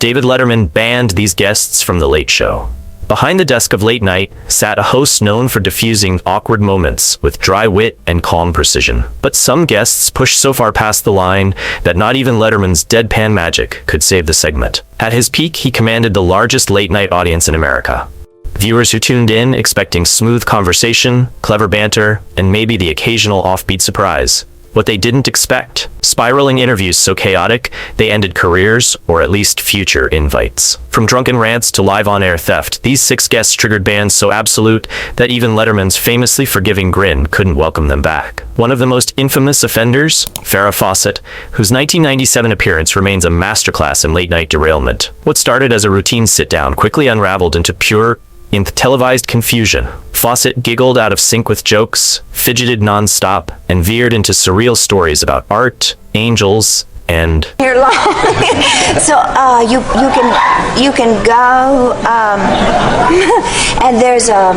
David Letterman banned these guests from The Late Show. Behind the desk of late night sat a host known for diffusing awkward moments with dry wit and calm precision. But some guests pushed so far past the line that not even Letterman's deadpan magic could save the segment. At his peak, he commanded the largest late-night audience in America. Viewers who tuned in expecting smooth conversation, clever banter, and maybe the occasional offbeat surprise. What they didn't expect: spiraling interviews so chaotic, they ended careers, or at least future invites. From drunken rants to live on-air theft, these 6 guests triggered bans so absolute that even Letterman's famously forgiving grin couldn't welcome them back. One of the most infamous offenders, Farrah Fawcett, whose 1997 appearance remains a masterclass in late-night derailment. What started as a routine sit-down quickly unraveled into pure, televised confusion. Fawcett giggled out of sync with jokes, fidgeted non-stop, and veered into surreal stories about art, angels, and You're long. So you can go and there's a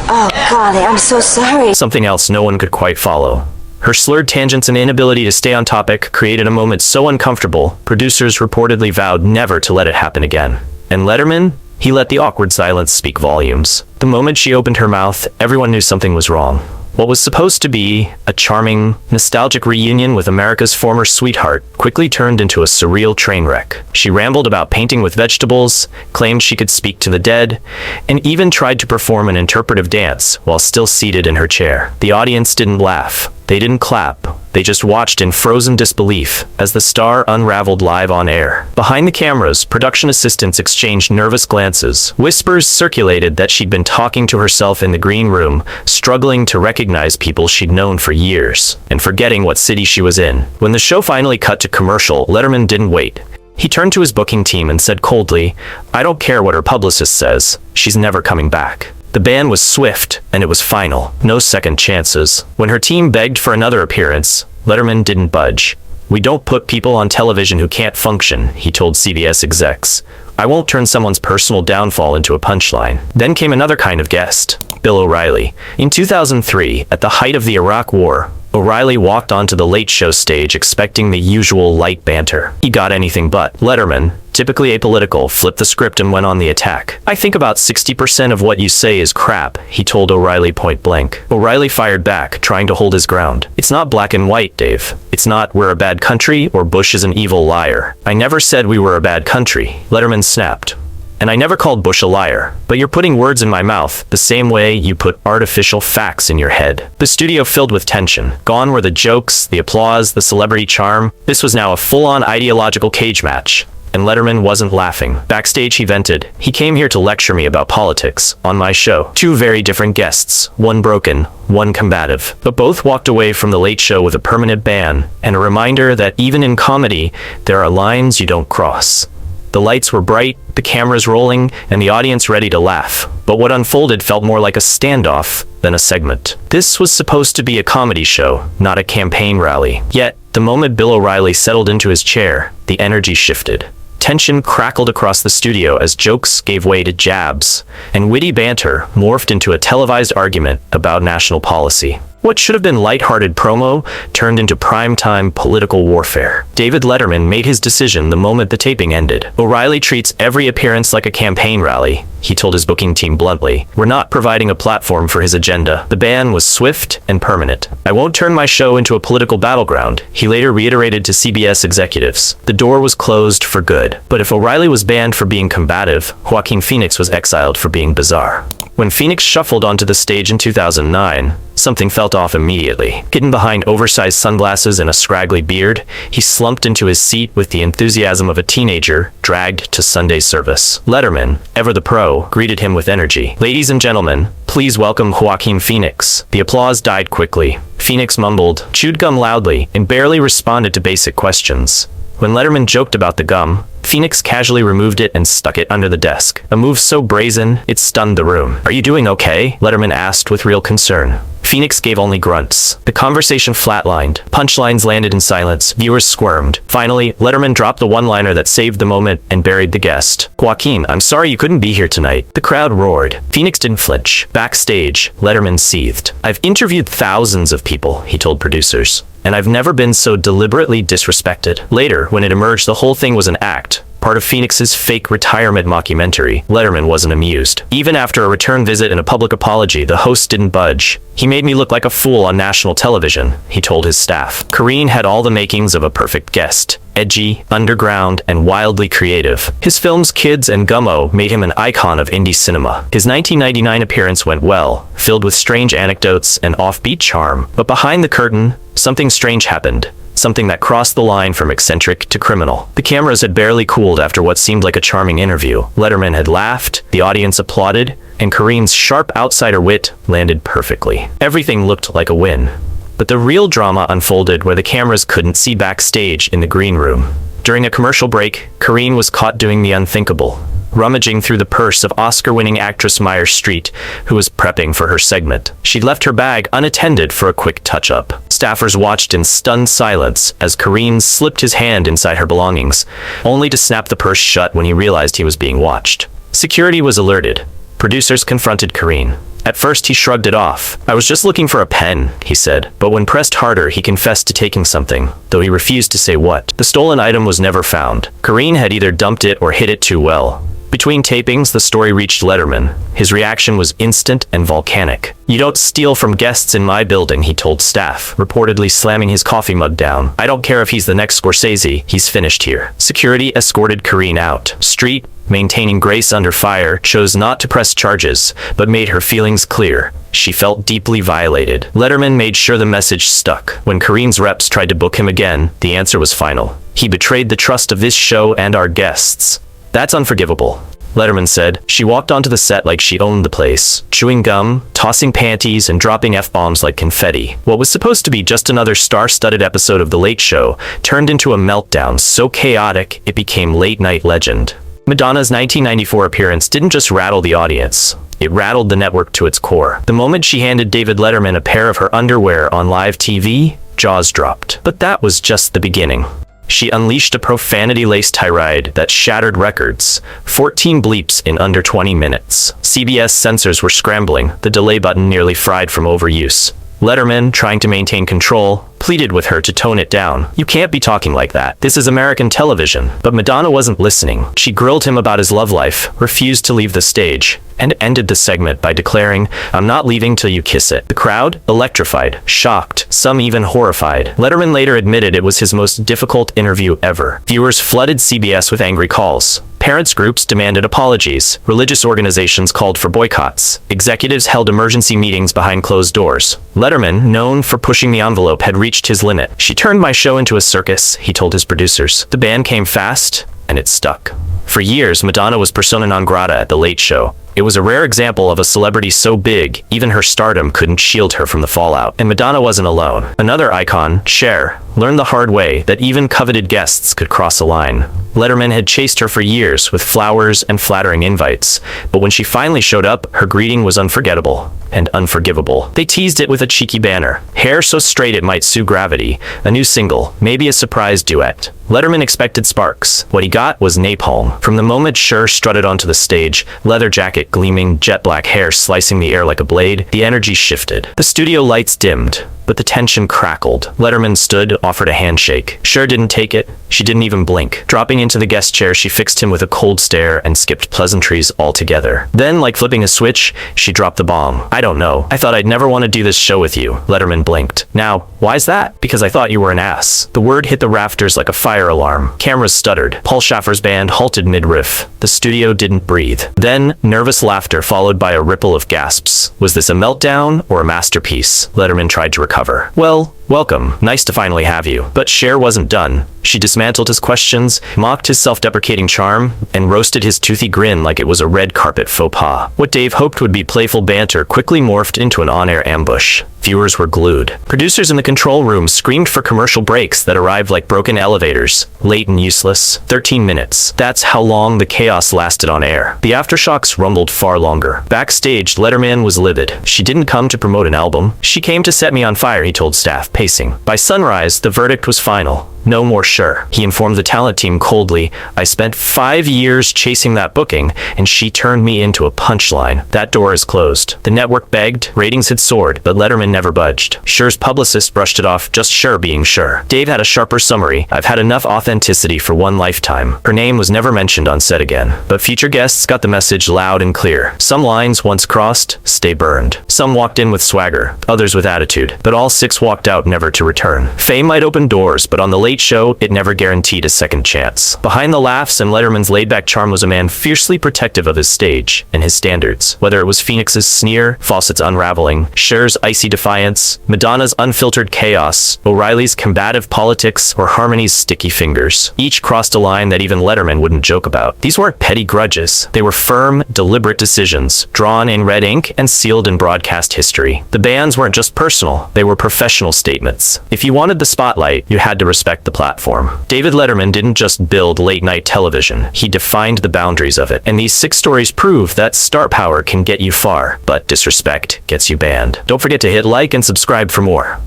oh golly, I'm so sorry. something else no one could quite follow. Her slurred tangents and inability to stay on topic created a moment so uncomfortable, producers reportedly vowed never to let it happen again. And Letterman? He let the awkward silence speak volumes. The moment she opened her mouth, everyone knew something was wrong. What was supposed to be a charming, nostalgic reunion with America's former sweetheart quickly turned into a surreal train wreck. She rambled about painting with vegetables, claimed she could speak to the dead, and even tried to perform an interpretive dance while still seated in her chair. The audience didn't laugh. They didn't clap. They just watched in frozen disbelief as the star unraveled live on air. Behind the cameras, production assistants exchanged nervous glances. Whispers circulated that she'd been talking to herself in the green room, struggling to recognize people she'd known for years, and forgetting what city she was in. When the show finally cut to commercial, Letterman didn't wait. He turned to his booking team and said coldly, "I don't care what her publicist says. She's never coming back." The ban was swift, and it was final. No second chances. When her team begged for another appearance, Letterman didn't budge. "We don't put people on television who can't function," he told CBS execs. "I won't turn someone's personal downfall into a punchline." Then came another kind of guest, Bill O'Reilly. In 2003, at the height of the Iraq War, O'Reilly walked onto the Late Show stage expecting the usual light banter. He got anything but. Letterman, typically apolitical, flipped the script and went on the attack. "I think about 60% of what you say is crap," he told O'Reilly point blank. O'Reilly fired back, trying to hold his ground. "It's not black and white, Dave. It's not we're a bad country or Bush is an evil liar. I never said we were a bad country," Letterman snapped. "And I never called Bush a liar, but you're putting words in my mouth the same way you put artificial facts in your head." The studio filled with tension. Gone were the jokes, the applause, the celebrity charm. This was now a full-on ideological cage match. And Letterman wasn't laughing. Backstage he vented, "He came here to lecture me about politics, on my show." 2 very different guests, one broken, one combative. But both walked away from The Late Show with a permanent ban, and a reminder that even in comedy, there are lines you don't cross. The lights were bright, the cameras rolling, and the audience ready to laugh. But what unfolded felt more like a standoff than a segment. This was supposed to be a comedy show, not a campaign rally. Yet, the moment Bill O'Reilly settled into his chair, the energy shifted. Tension crackled across the studio as jokes gave way to jabs, and witty banter morphed into a televised argument about national policy. What should have been lighthearted promo turned into primetime political warfare. David Letterman made his decision the moment the taping ended. "O'Reilly treats every appearance like a campaign rally," he told his booking team bluntly. "We're not providing a platform for his agenda." The ban was swift and permanent. "I won't turn my show into a political battleground," he later reiterated to CBS executives. The door was closed for good. But if O'Reilly was banned for being combative, Joaquin Phoenix was exiled for being bizarre. When Phoenix shuffled onto the stage in 2009, something felt off immediately. Hidden behind oversized sunglasses and a scraggly beard, he slumped into his seat with the enthusiasm of a teenager dragged to Sunday service. Letterman, ever the pro, greeted him with energy. "Ladies and gentlemen, please welcome Joaquin Phoenix." The applause died quickly. Phoenix mumbled, chewed gum loudly, and barely responded to basic questions. When Letterman joked about the gum, Phoenix casually removed it and stuck it under the desk. A move so brazen, it stunned the room. "Are you doing okay?" Letterman asked with real concern. Phoenix gave only grunts. The conversation flatlined. Punchlines landed in silence. Viewers squirmed. Finally, Letterman dropped the one-liner that saved the moment and buried the guest. Joaquin, I'm sorry you couldn't be here tonight. The crowd roared. Phoenix didn't flinch. Backstage, Letterman seethed. I've interviewed thousands of people, he told producers, and I've never been so deliberately disrespected. Later, when it emerged the whole thing was an act, part of Phoenix's fake retirement mockumentary, Letterman wasn't amused. Even after a return visit and a public apology, the host didn't budge. He made me look like a fool on national television, he told his staff. Korine had all the makings of a perfect guest. Edgy, underground, and wildly creative. His films Kids and Gummo made him an icon of indie cinema. His 1999 appearance went well, filled with strange anecdotes and offbeat charm. But behind the curtain, something strange happened. Something that crossed the line from eccentric to criminal. The cameras had barely cooled after what seemed like a charming interview. Letterman had laughed, the audience applauded, and Korine's sharp outsider wit landed perfectly. Everything looked like a win. But the real drama unfolded where the cameras couldn't see backstage in the green room. During a commercial break, Korine was caught doing the unthinkable, rummaging through the purse of Oscar-winning actress Meyer Street, who was prepping for her segment. She'd left her bag unattended for a quick touch-up. Staffers watched in stunned silence as Korine slipped his hand inside her belongings, only to snap the purse shut when he realized he was being watched. Security was alerted. Producers confronted Korine. At first, he shrugged it off. I was just looking for a pen, he said. But when pressed harder, he confessed to taking something, though he refused to say what. The stolen item was never found. Korine had either dumped it or hid it too well. Between tapings, the story reached Letterman. His reaction was instant and volcanic. You don't steal from guests in my building, he told staff, reportedly slamming his coffee mug down. I don't care if he's the next Scorsese, he's finished here. Security escorted Korine out. Street, maintaining grace under fire, chose not to press charges, but made her feelings clear. She felt deeply violated. Letterman made sure the message stuck. When Korine's reps tried to book him again, the answer was final. He betrayed the trust of this show and our guests. That's unforgivable, Letterman said. She walked onto the set like she owned the place, chewing gum, tossing panties, and dropping F-bombs like confetti. What was supposed to be just another star-studded episode of The Late Show turned into a meltdown so chaotic it became late-night legend. Madonna's 1994 appearance didn't just rattle the audience. It rattled the network to its core. The moment she handed David Letterman a pair of her underwear on live TV, jaws dropped. But that was just the beginning. She unleashed a profanity-laced tirade that shattered records. 14 bleeps in under 20 minutes. CBS censors were scrambling, the delay button nearly fried from overuse. Letterman, trying to maintain control, pleaded with her to tone it down. You can't be talking like that. This is American television. But Madonna wasn't listening. She grilled him about his love life, refused to leave the stage, and ended the segment by declaring, I'm not leaving till you kiss it. The crowd, electrified, shocked, some even horrified. Letterman later admitted it was his most difficult interview ever. Viewers flooded CBS with angry calls. Parents groups demanded apologies. Religious organizations called for boycotts. Executives held emergency meetings behind closed doors. Letterman, known for pushing the envelope, had reached his limit. She turned my show into a circus, he told his producers. The ban came fast, and it stuck. For years, Madonna was persona non grata at The Late Show. It was a rare example of a celebrity so big, even her stardom couldn't shield her from the fallout. And Madonna wasn't alone. Another icon, Cher, learned the hard way that even coveted guests could cross a line. Letterman had chased her for years with flowers and flattering invites, but when she finally showed up, her greeting was unforgettable and unforgivable. They teased it with a cheeky banner. Hair so straight it might sue gravity. A new single, maybe a surprise duet. Letterman expected sparks. What he got was napalm. From the moment Cher strutted onto the stage, leather jacket gleaming, jet black hair slicing the air like a blade, the energy shifted. The studio lights dimmed, but the tension crackled. Letterman stood, offered a handshake. Cher didn't take it. She didn't even blink. Dropping into the guest chair, she fixed him with a cold stare and skipped pleasantries altogether. Then, like flipping a switch, she dropped the bomb. I don't know. I thought I'd never want to do this show with you. Letterman blinked. Now, why's that? Because I thought you were an ass. The word hit the rafters like a fire alarm. Cameras stuttered. Paul Schaffer's band halted mid-riff. The studio didn't breathe. Then, nervous laughter followed by a ripple of gasps. Was this a meltdown or a masterpiece? Letterman tried to recover. Well, "Welcome, nice to finally have you." But Cher wasn't done. She dismantled his questions, mocked his self-deprecating charm, and roasted his toothy grin like it was a red carpet faux pas. What Dave hoped would be playful banter quickly morphed into an on-air ambush. Viewers were glued. Producers in the control room screamed for commercial breaks that arrived like broken elevators. Late and useless. 13 minutes. That's how long the chaos lasted on air. The aftershocks rumbled far longer. Backstage, Letterman was livid. "She didn't come to promote an album. She came to set me on fire," he told staff, pacing. By sunrise, the verdict was final. No more Cher. He informed the talent team coldly, "I spent 5 years chasing that booking, and she turned me into a punchline. That door is closed." The network begged, ratings had soared, but Letterman never budged. Cher's publicist brushed it off, just Cher being Cher. Dave had a sharper summary, "I've had enough authenticity for one lifetime." Her name was never mentioned on set again. But future guests got the message loud and clear. Some lines, once crossed, stay burned. Some walked in with swagger, others with attitude, but all 6 walked out never to return. Fame might open doors, but on the Late Show, it never guaranteed a second chance. Behind the laughs and Letterman's laid-back charm was a man fiercely protective of his stage and his standards. Whether it was Phoenix's sneer, Fawcett's unraveling, Cher's icy defiance, Madonna's unfiltered chaos, O'Reilly's combative politics, or Harmony's sticky fingers, each crossed a line that even Letterman wouldn't joke about. These weren't petty grudges. They were firm, deliberate decisions, drawn in red ink and sealed in broadcast history. The bans weren't just personal, they were professional statements. If you wanted the spotlight, you had to respect the platform. David Letterman didn't just build late-night television, he defined the boundaries of it. And these 6 stories prove that star power can get you far, but disrespect gets you banned. Don't forget to hit like and subscribe for more.